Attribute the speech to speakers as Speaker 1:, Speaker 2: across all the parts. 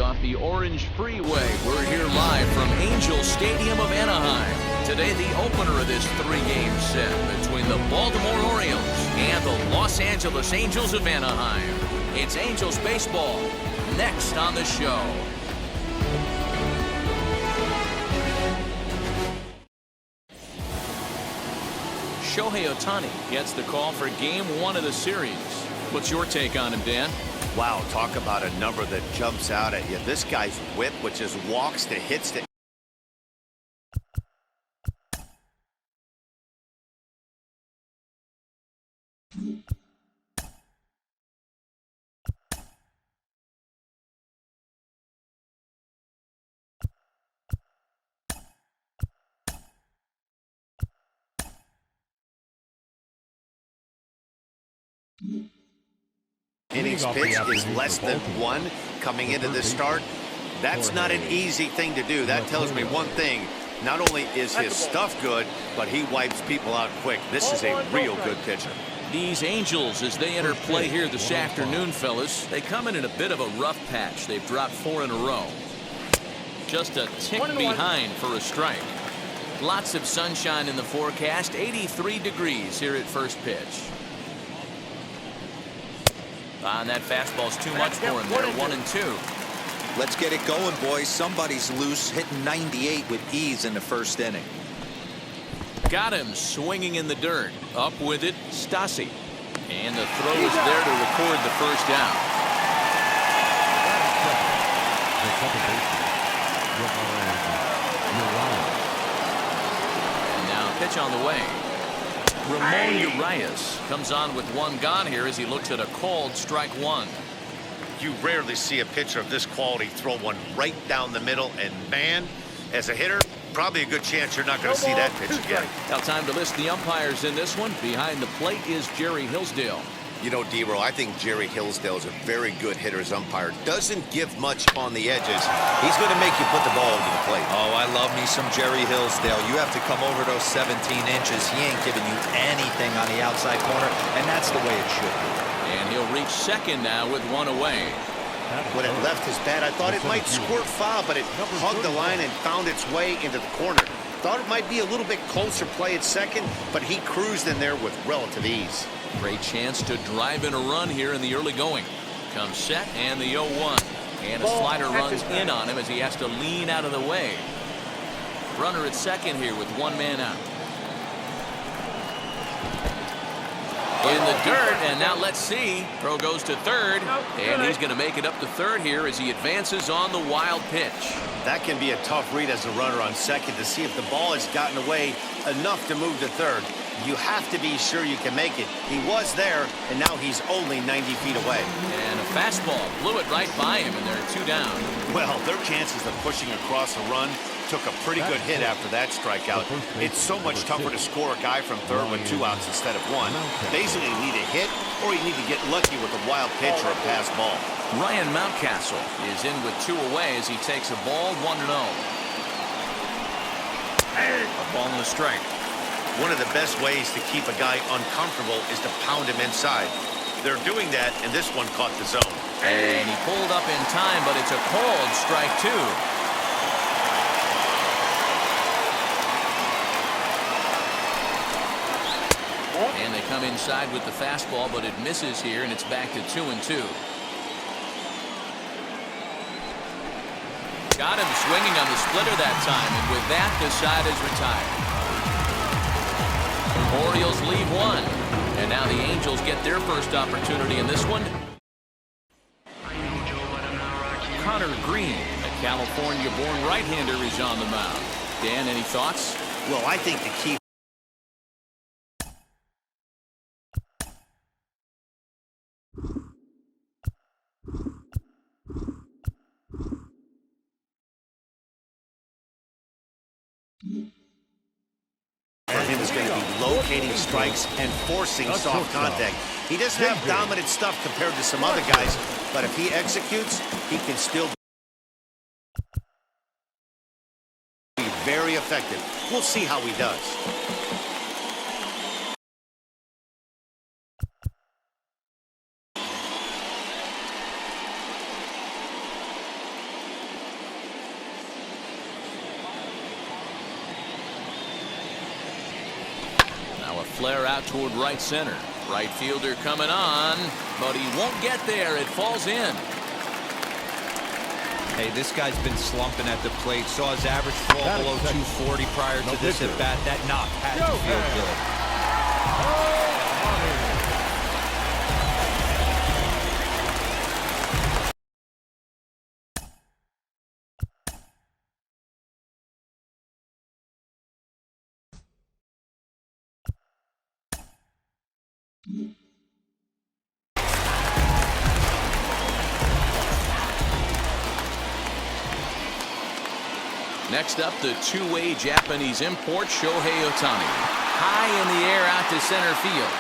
Speaker 1: off the Orange Freeway. We're here live from Angel Stadium of Anaheim. Today, the opener of this three-game set between the Baltimore Orioles and the Los Angeles Angels of Anaheim. It's Angels baseball next on the show. Shohei Otani gets the call for game one of the series. What's your take on him, Dan?
Speaker 2: Wow, talk about a number that jumps out at you. This guy's whip, which is walks to hits to... Innings pitch is less than 1 coming into this start. That's not an easy thing to do. That tells me one thing. Not only is his stuff good, but he wipes people out quick. This is a real good pitcher.
Speaker 1: These Angels, as they enter play here this afternoon, fellas, they come in a bit of a rough patch. They've dropped 4 in a row. Just a tick behind for a strike. Lots of sunshine in the forecast. 83 degrees here at first pitch. And that fastball's too much for him there. 1-2.
Speaker 3: Let's get it going, boys. Somebody's loose, hitting 98 with ease in the first inning.
Speaker 1: Got him swinging in the dirt. Up with it, Stasi. And the throw is there to record the first out. And now pitch on the way. Ramon Urius comes on with 1 gone here as he looks at a called strike 1.
Speaker 2: You rarely see a pitcher of this quality throw one right down the middle, and man, as a hitter, probably a good chance you're not going to see that pitch again.
Speaker 1: Now time to list the umpires in this one. Behind the plate is Jerry Hillsdale.
Speaker 2: You know, D-Row, I think Jerry Hillsdale is a very good hitter as umpire. Doesn't give much on the edges. He's going to make you put the ball into the plate.
Speaker 3: Oh, I love me some Jerry Hillsdale. You have to come over those 17 inches. He ain't giving you anything on the outside corner, and that's the way it should be.
Speaker 1: And he'll reach second now with 1 away.
Speaker 2: When it left his bat, I thought it might squirt foul, but it hugged the line and found its way into the corner. Thought it might be a little bit closer play at second, but he cruised in there with relative ease.
Speaker 1: Great chance to drive in a run here in the early going. Comes set and the 0-1. And a slider runs in on him as he has to lean out of the way. Runner at second here with 1 man out. In the dirt, and now let's see. Throw goes to third, and he's going to make it up to third here as he advances on the wild pitch.
Speaker 2: That can be a tough read as a runner on second to see if the ball has gotten away enough to move to third. You have to be sure you can make it. He was there, and now he's only 90 feet away.
Speaker 1: And a fastball blew it right by him, and they're 2 down.
Speaker 2: Well, their chances of pushing across a run took a pretty good hit after that strikeout. It's so much tougher to score a guy from third with 2 outs instead of 1. Basically, you need a hit, or you need to get lucky with a wild pitch or a pass ball.
Speaker 1: Ryan Mountcastle is in with 2 away as he takes a ball 1-0. A ball and a strike.
Speaker 2: One of the best ways to keep a guy uncomfortable is to pound him inside. They're doing that, and this one caught the zone.
Speaker 1: And he pulled up in time, but it's a called strike 2. And they come inside with the fastball, but it misses here, and it's back to 2-2. Got him swinging on the splitter that time, and with that, the side is retired. Orioles leave 1, and now the Angels get their first opportunity in this one. Connor Green, a California-born right-hander, is on the mound. Dan, any thoughts?
Speaker 2: Well, I think the key for him is going to be locating strikes and forcing soft contact. He doesn't have dominant stuff compared to some other guys, but if he executes, he can still be very effective. We'll see how he does.
Speaker 1: flare out toward right center. Right fielder coming on, but he won't get there. It falls in.
Speaker 3: Hey, this guy's been slumping at the plate. Saw his average fall below 240 prior to this at bat. That knock had to feel good.
Speaker 1: Next up, the two-way Japanese import, Shohei Otani. High in the air out to center field.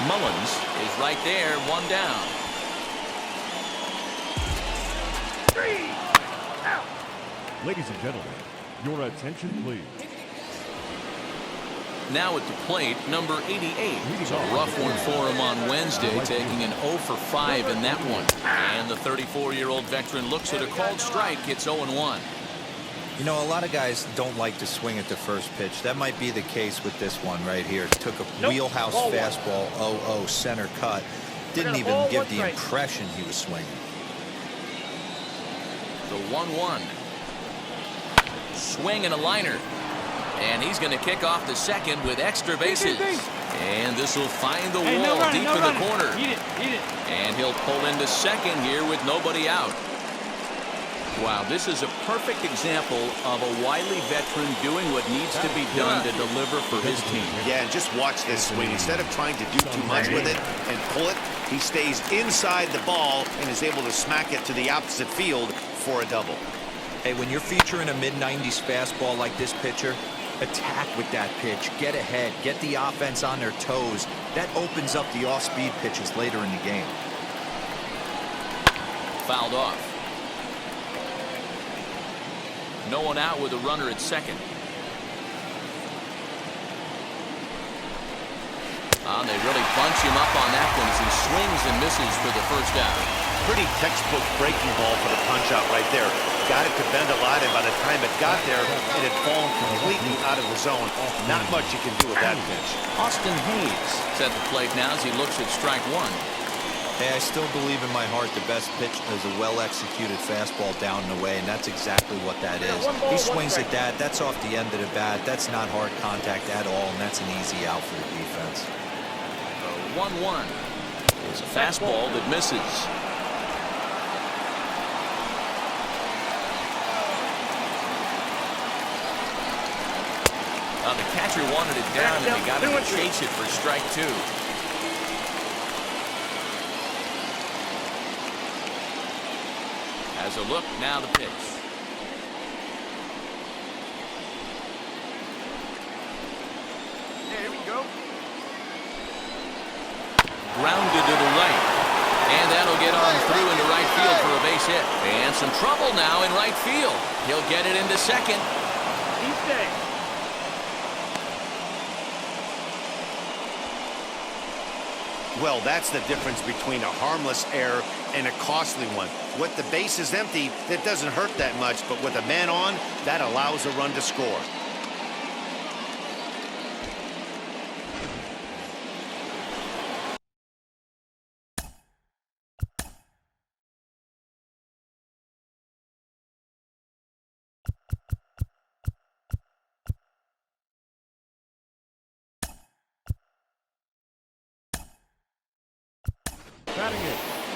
Speaker 1: Mullins is right there, one down.
Speaker 4: 3 out. Ladies and gentlemen, your attention, please.
Speaker 1: Now at the plate, number 88. It's a rough one for him on Wednesday, taking an 0 for 5 in that one. And the 34-year-old veteran looks at a called strike. It's 0-1.
Speaker 3: You know, a lot of guys don't like to swing at the first pitch. That might be the case with this one right here. Took a wheelhouse fastball, 0-0 center cut. Didn't even give the impression he was swinging.
Speaker 1: The 1-1. Swing and a liner. And he's going to kick off the second with extra bases. And this will find the wall deep in the corner. And he'll pull into second here with nobody out. Wow, this is a perfect example of a wily veteran doing what needs to be done to deliver for his team.
Speaker 2: Yeah, and just watch this swing. Instead of trying to do too much with it and pull it, he stays inside the ball and is able to smack it to the opposite field for a double.
Speaker 3: Hey, when you're featuring a mid-90s fastball like this pitcher, attack with that pitch, get ahead, get the offense on their toes. That opens up the off-speed pitches later in the game.
Speaker 1: Fouled off. No one out with a runner at second. They really bunch him up on that one as he swings and misses for the first out.
Speaker 2: Pretty textbook breaking ball for the punch-out right there. Got it to bend a lot, and by the time it got there, it had fallen completely out of the zone. Not much you can do with that pitch.
Speaker 1: Austin Hayes is at the plate now as he looks at strike one.
Speaker 3: Hey, I still believe in my heart the best pitch is a well-executed fastball down and away, and that's exactly what that is. He swings at that. That's off the end of the bat. That's not hard contact at all, and that's an easy out for the defense.
Speaker 1: 1-1 is a fastball that misses. The catcher wanted it down, and they got him to chase it for strike two. As a look, now the pitch.
Speaker 4: Here we go.
Speaker 1: Grounded to the right. And that'll get on through into right field for a base hit. And some trouble now in right field. He'll get it into second.
Speaker 4: He's safe.
Speaker 2: Well, that's the difference between a harmless error and a costly one. With the base is empty, that doesn't hurt that much, but with a man on, that allows a run to score.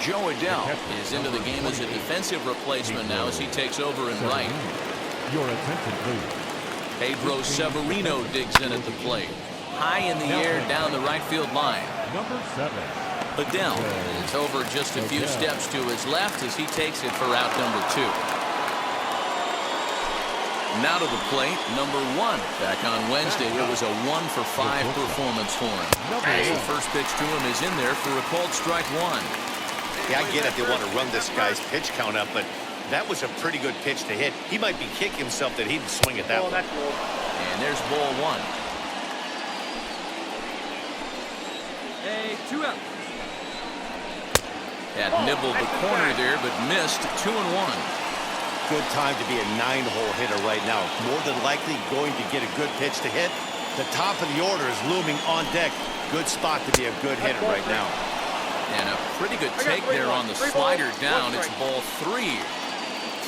Speaker 1: Joe Adele is into the game as a defensive replacement now as he takes over in right.
Speaker 4: Your attention, please.
Speaker 1: Pedro Severino digs in at the plate. High in the air down the right field line.
Speaker 4: Number 7.
Speaker 1: Adele is over just a few steps to his left as he takes it for out number 2. Now to the plate, number 1. Back on Wednesday, it was a 1 for 5 performance for him. As the first pitch to him is in there for a called strike 1.
Speaker 2: Yeah, I get it. They want to run this guy's pitch count up, but that was a pretty good pitch to hit. He might be kicking himself that he didn't swing at that one.
Speaker 1: And there's ball 1.
Speaker 5: Hey, 2 out.
Speaker 1: Had nibbled the corner there, but missed 2-1.
Speaker 2: Good time to be a 9-hole hitter right now. More than likely going to get a good pitch to hit The top of the order is looming on deck. Good spot to be a good hitter right now.
Speaker 1: And a pretty good take there on the slider down. It's ball 3.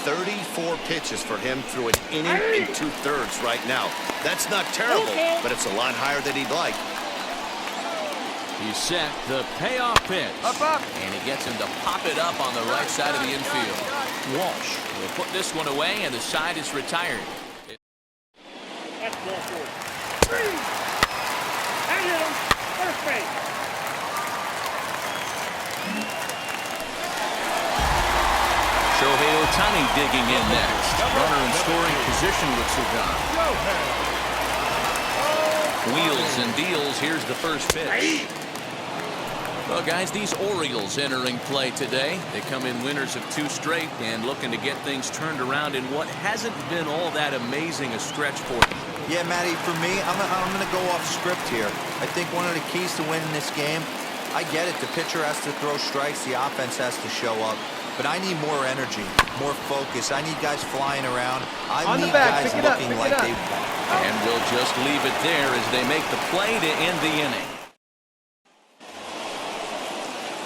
Speaker 2: 34 pitches for him through an inning and 2/3 right now. That's not terrible, but it's a lot higher than he'd like.
Speaker 1: He's set the payoff pitch.
Speaker 5: Up.
Speaker 1: And he gets him to pop it up on the right side of the infield. Walsh will put this one away, and the side is retired.
Speaker 4: That's ball 4. And hit him. First base.
Speaker 1: Shohei Otani digging in next. Runner in scoring position with Sudan. Wheels and deals. Here's the first pitch. Well, guys, these Orioles entering play today. They come in winners of 2 straight and looking to get things turned around in what hasn't been all that amazing a stretch for them.
Speaker 3: Yeah, Matty, for me, I'm going to go off script here. I think one of the keys to winning this game, I get it, the pitcher has to throw strikes, the offense has to show up. But I need more energy, more focus. I need guys flying around. I need guys looking like they want.
Speaker 1: And we'll just leave it there as they make the play to end the inning.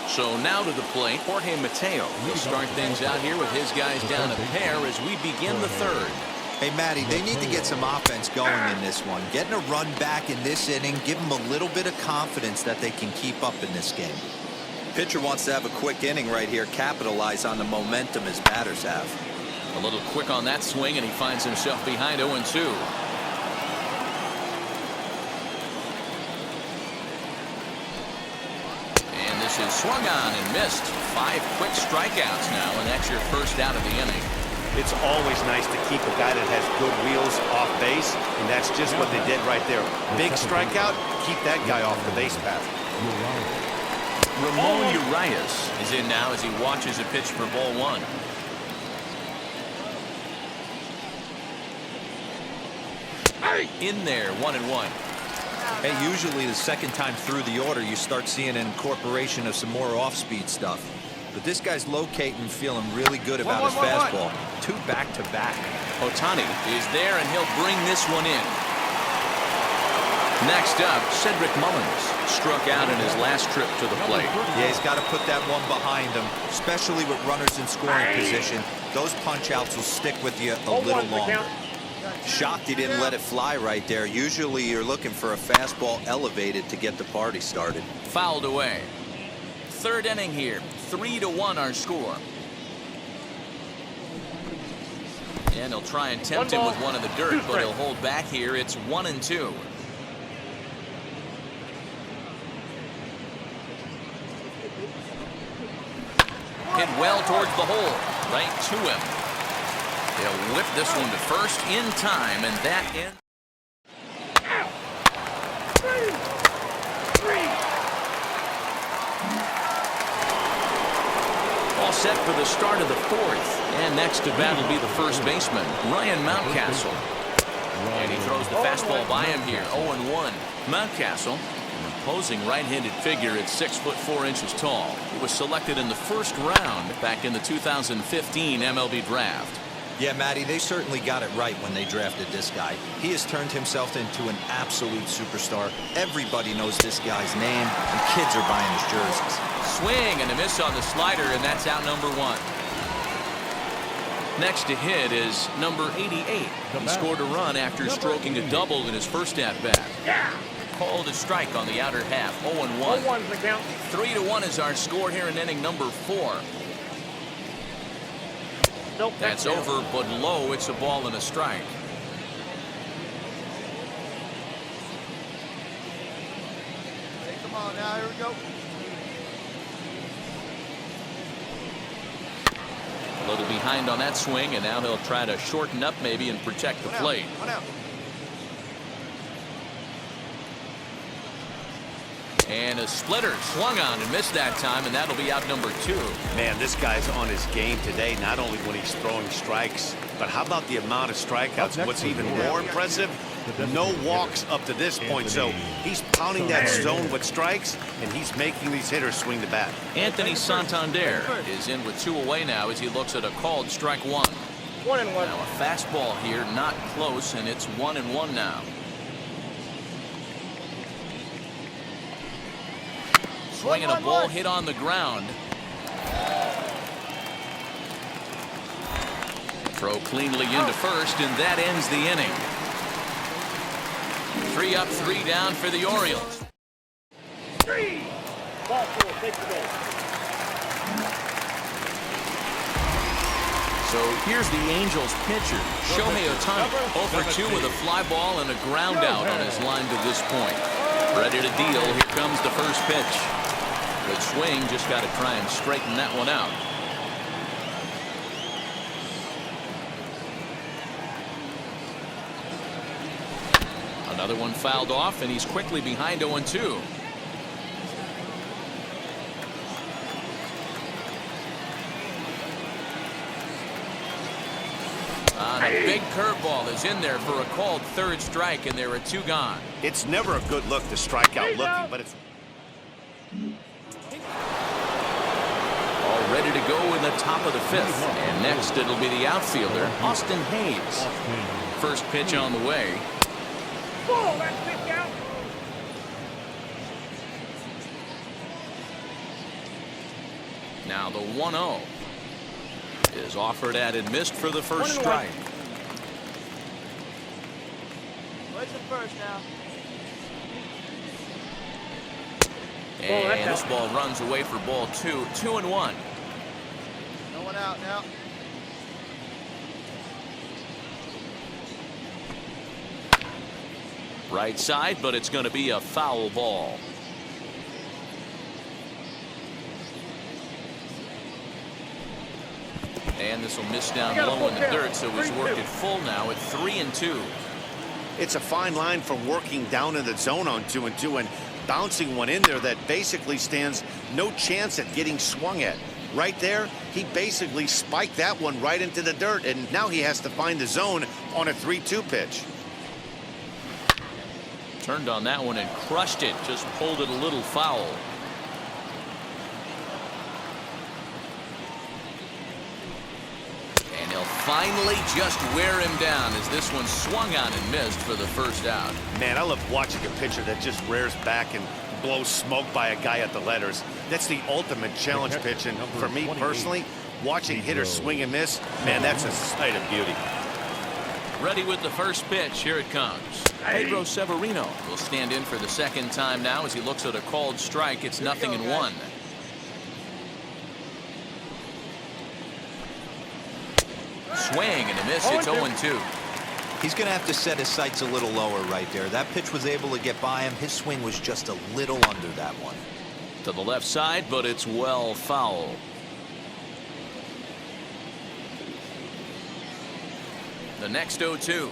Speaker 1: So now to the plate, Jorge Mateo will start things out here with his guys down a pair as we begin the 3rd.
Speaker 3: Hey, Matty, they need to get some offense going in this one. Getting a run back in this inning, give them a little bit of confidence that they can keep up in this game. Pitcher wants to have a quick inning right here, capitalize on the momentum his batters have.
Speaker 1: A little quick on that swing, and he finds himself behind 0-2. And this is swung on and missed. 5 quick strikeouts now, and that's your first out of the inning.
Speaker 2: It's always nice to keep a guy that has good wheels off base, and that's just what they did right there. Big strikeout, keep that guy off the base path.
Speaker 1: Ramon Urius is in now as he watches a pitch for ball 1. In there, 1-1.
Speaker 3: Hey, usually the second time through the order, you start seeing an incorporation of some more off-speed stuff. But this guy's locating and feeling really good about his fastball. 2 back-to-back.
Speaker 1: Otani is there, and he'll bring this one in. Next up, Cedric Mullins struck out in his last trip to the plate.
Speaker 3: Yeah, he's got to put that one behind him, especially with runners in scoring position. Those punch-outs will stick with you a little longer. Shocked he didn't let it fly right there. Usually you're looking for a fastball elevated to get the party started.
Speaker 1: Fouled away. 3rd inning here. 3-1 our score. And he'll try and tempt him with one in the dirt, but he'll hold back here. It's 1-2. Hit well towards the hole, right to him. They'll whip this one to first in time, and that ends. All set for the start of the 4th. And next to bat will be the first baseman, Ryan Mountcastle. And he throws the fastball by him here, 0-1. Mountcastle, an imposing right-handed figure at 6'4" tall. He was selected in the 1st round back in the 2015 MLB draft.
Speaker 3: Yeah, Matty, they certainly got it right when they drafted this guy. He has turned himself into an absolute superstar. Everybody knows this guy's name, and kids are buying his jerseys.
Speaker 1: Swing and a miss on the slider, and that's out number 1. Next to hit is number 88. He scored a run after stroking a double in his first at-bat. Called a strike on the outer half, 0-1. 3-1 is our score here in inning number 4. That's over, but low. It's a ball and a strike.
Speaker 2: Hey, come on now, here we go.
Speaker 1: A little behind on that swing, and now he'll try to shorten up maybe and protect the plate. And a splitter swung on and missed that time, and that'll be out number 2.
Speaker 2: Man, this guy's on his game today, not only when he's throwing strikes, but how about the amount of strikeouts? What's even more impressive, no walks up to this point, so he's pounding that zone with strikes, and he's making these hitters swing the bat.
Speaker 1: Anthony Santander is in with 2 away now as he looks at a called strike 1.
Speaker 5: 1-1.
Speaker 1: Now a fastball here, not close, and it's 1-1 now. Swinging a ball hit on the ground. Throw cleanly into first, and that ends the inning. 3 up, 3 down for the Orioles.
Speaker 4: 3. Ball 4, take the ball.
Speaker 1: So here's the Angels pitcher, Shohei Otani, 0 for 2 with a fly ball and a ground out on his line to this point. Ready to deal. Here comes the first pitch. Good swing, just got to try and straighten that one out. Another one fouled off, and he's quickly behind 0-2. A big curveball is in there for a called third strike, and there are 2 gone.
Speaker 2: It's never a good look to strike out looking, but it's
Speaker 1: all ready to go in the top of the 5th. And next it'll be the outfielder, Austin Hayes. First pitch on the way.
Speaker 4: Ball, that's pitch out.
Speaker 1: Now the 1-0 is offered at and missed for the first strike.
Speaker 5: Where's the first now?
Speaker 1: And this ball runs away for ball 2. 2-1.
Speaker 5: No one out now.
Speaker 1: Right side, but it's going to be a foul ball. And this will miss down low in the dirt, so he's worked it full now at 3-2.
Speaker 2: It's a fine line from working down in the zone on 2-2 and bouncing one in there that basically stands no chance at getting swung at. Right there, he basically spiked that one right into the dirt, and now he has to find the zone on a 3-2 pitch.
Speaker 1: Turned on that one and crushed it, just pulled it a little foul. And he'll finally just wear him down as this one swung on and missed for the first out.
Speaker 2: Man, I love watching a pitcher that just rears back and blows smoke by a guy at the letters. That's the ultimate challenge pitch, and for me personally, watching hitters swing and miss, man, that's a sight of beauty.
Speaker 1: Ready with the first pitch. Here it comes. Pedro Severino will stand in for the second time now as he looks at a called strike. It's 0-1. Swing and a miss. It's 0-2.
Speaker 3: He's going to have to set his sights a little lower right there. That pitch was able to get by him. His swing was just a little under that one.
Speaker 1: To the left side, but it's well foul. The next 0-2.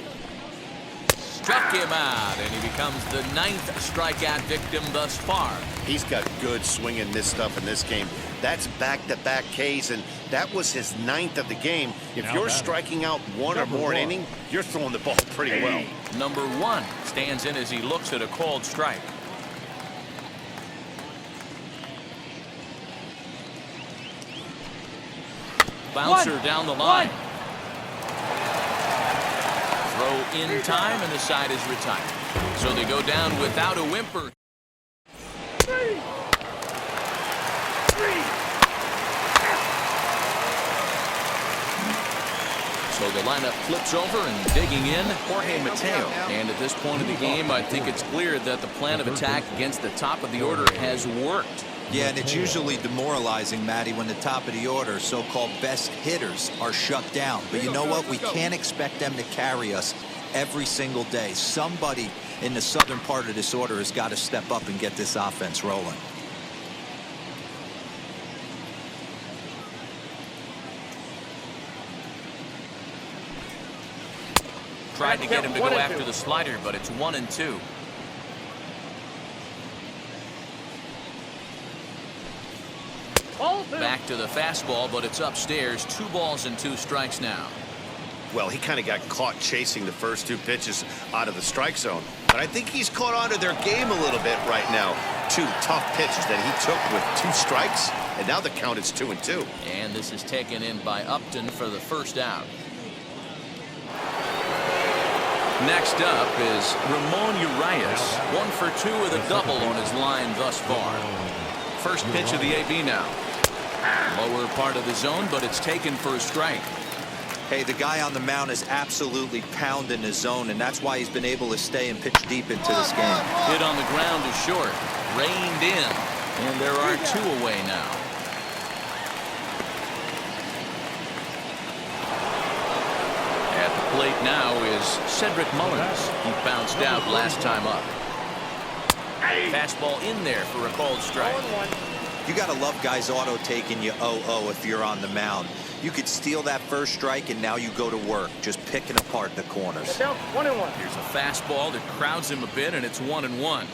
Speaker 1: Struck him out, and he becomes the 9th strikeout victim thus far.
Speaker 2: He's got good swing and miss stuff in this game. That's back-to-back Ks, and that was his 9th of the game. If you're striking out one or more an inning, you're throwing the ball pretty well.
Speaker 1: Number 1 stands in as he looks at a called strike. Bouncer down the line. Throw in time, and the side is retired. So they go down without a whimper.
Speaker 4: 3.
Speaker 1: So the lineup flips over, and digging in, Jorge Mateo. And at this point of the game, I think it's clear that the plan of attack against the top of the order has worked.
Speaker 3: Yeah, and it's usually demoralizing, Matty, when the top of the order, so-called best hitters, are shut down. But you know what? We can't expect them to carry us every single day. Somebody in the southern part of this order has got to step up and get this offense rolling.
Speaker 1: Tried to get him to go after the slider, but it's 1-2. Back to the fastball, but it's upstairs. 2 balls and 2 strikes now.
Speaker 2: Well, he kind of got caught chasing the first 2 pitches out of the strike zone. But I think he's caught on to their game a little bit right now. 2 tough pitches that he took with 2 strikes, and now the count is 2-2.
Speaker 1: And this is taken in by Upton for the first out. Next up is Ramon Urius, 1 for 2 with a double on his line thus far. First pitch of the AB now. Lower part of the zone, but it's taken for a strike.
Speaker 3: Hey, the guy on the mound is absolutely pounding his zone, and that's why he's been able to stay and pitch deep into this game.
Speaker 1: Hit on the ground is short. Reined in. And there are two away now. At the plate now is Cedric Mullins. He bounced out last time up. Fastball in there for a called strike.
Speaker 3: You got to love guys auto taking you 0-0 if you're on the mound. You could steal that first strike, and now you go to work, just picking apart the corners.
Speaker 4: Here's
Speaker 1: a fastball that crowds him a bit, and it's 1-1.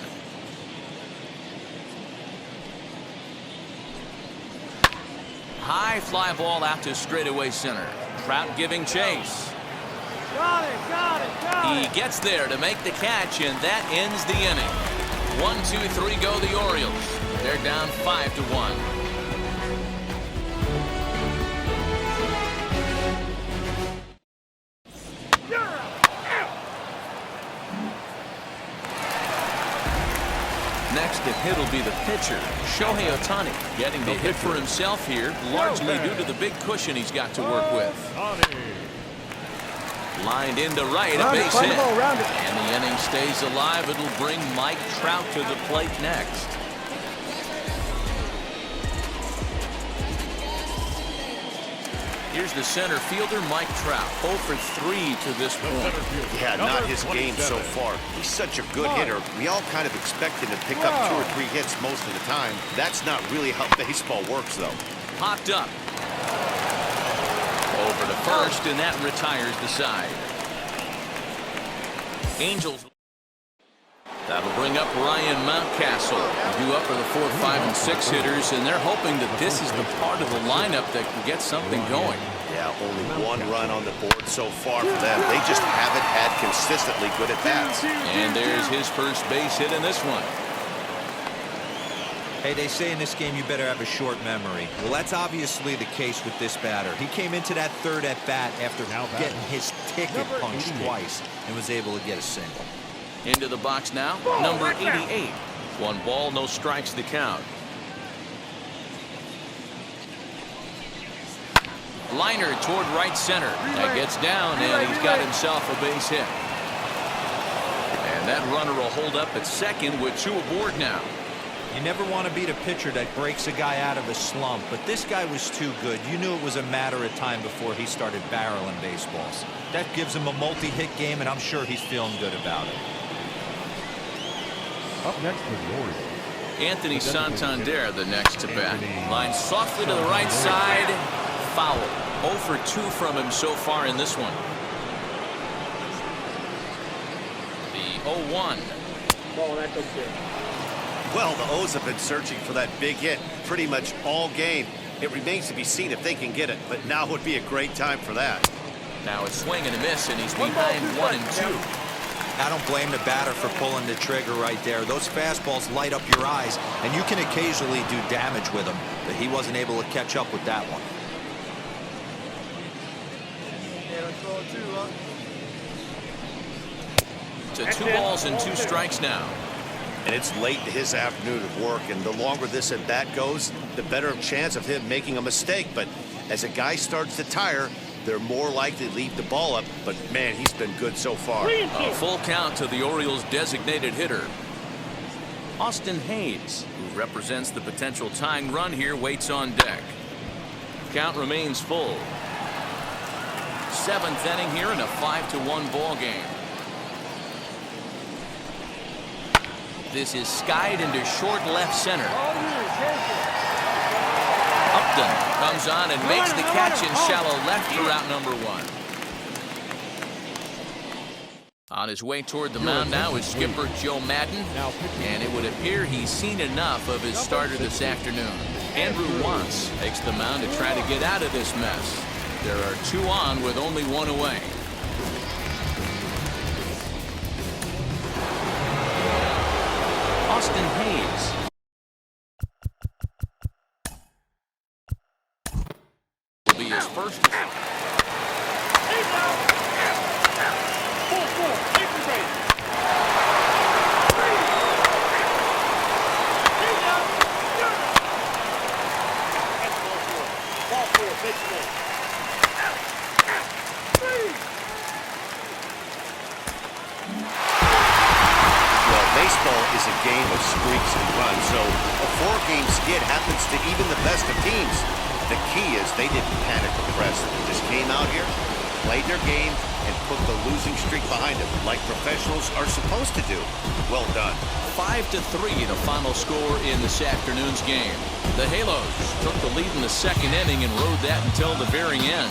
Speaker 1: High fly ball out to straightaway center. Trout giving chase.
Speaker 4: Got it.
Speaker 1: He gets there to make the catch, and that ends the inning. 1, 2, 3 go the Orioles. They're down 5-1. Next to hit will be the pitcher, Shohei Otani, getting the hit for himself here, largely due to the big cushion he's got to work with. Lined into right, a base hit. And the inning stays alive. It'll bring Mike Trout to the plate next. Here's the center fielder, Mike Trout, 0 for 3 to this point.
Speaker 2: Yeah, not his game so far. He's such a good hitter. We all kind of expect him to pick up 2 or 3 hits most of the time. That's not really how baseball works, though.
Speaker 1: Popped up. Over to first, and that retires the side. Angels. That'll bring up Ryan Mountcastle. Due up for the 4, 5, and 6 hitters, and they're hoping that this is the part of the lineup that can get something going.
Speaker 2: Yeah, only 1 run on the board so far for them. They just haven't had consistently good at bats.
Speaker 1: And there's his first base hit in this one.
Speaker 3: Hey, they say in this game you better have a short memory. Well, that's obviously the case with this batter. He came into that third at bat after getting his ticket punched twice and was able to get a single.
Speaker 1: Into the box now, number 88. 1 ball, no strikes the count. Liner toward right center. That gets down, and he's got himself a base hit. And that runner will hold up at second with 2 aboard now.
Speaker 3: You never want to beat a pitcher that breaks a guy out of a slump, but this guy was too good. You knew it was a matter of time before he started barreling baseballs. That gives him a multi-hit game, and I'm sure he's feeling good about it.
Speaker 6: Up next for the Orioles,
Speaker 1: Anthony Santander, the next to bat. Line softly to the right side. Foul. 0 for 2 from him so far in this one. The 0-1.
Speaker 4: That's okay.
Speaker 2: Well, the O's have been searching for that big hit pretty much all game. It remains to be seen if they can get it, but now would be a great time for that.
Speaker 1: Now a swing and a miss, and he's behind 1 and 2.
Speaker 3: I don't blame the batter for pulling the trigger right there. Those fastballs light up your eyes, and you can occasionally do damage with them, but he wasn't able to catch up with that one.
Speaker 1: To 2 balls and 2 strikes now.
Speaker 2: And it's late in his afternoon of work, and the longer this at bat goes, the better chance of him making a mistake. But as a guy starts to tire, they're more likely to leave the ball up. But man, he's been good so far.
Speaker 1: A full count to the Orioles' designated hitter. Austin Hayes, who represents the potential tying run here, waits on deck. Count remains full. 7th inning here in a 5-1 ball game. This is skied into short left center. Upton comes on and makes the catch in shallow left for out number 1. On his way toward the mound now is skipper Joe Madden, and it would appear he's seen enough of his starter this afternoon. Andrew Wantz takes the mound to try to get out of this mess. There are 2 on with only 1 away. Austin Hayes. Will be his first.
Speaker 4: pitch.
Speaker 2: Well, baseball is a game of streaks and runs, so a 4-game skid happens to even the best of teams. The key is they didn't panic or press. They just came out here, played their game, and put the losing streak behind them, like professionals are supposed to do. Well done.
Speaker 1: 5-3, the final score in this afternoon's game. The Halos took the lead in the second inning and rode that until the very end.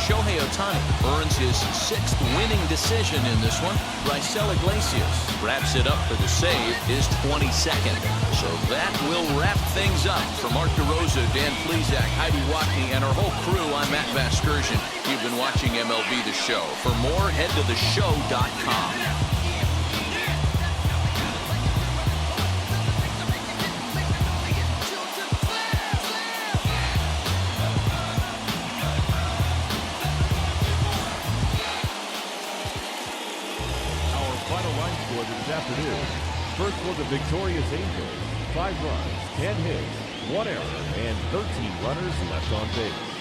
Speaker 1: Shohei Otani earns his 6th winning decision in this one. Raisel Iglesias wraps it up for the save, his 22nd. So that will wrap things up. For Mark DeRosa, Dan Plesac, Heidi Watney, and our whole crew, I'm Matt Vasgersian. You've been watching MLB The Show. For more, head to theshow.com.
Speaker 6: This afternoon. First for the victorious Angels, 5 runs, 10 hits, 1 error, and 13 runners left on base.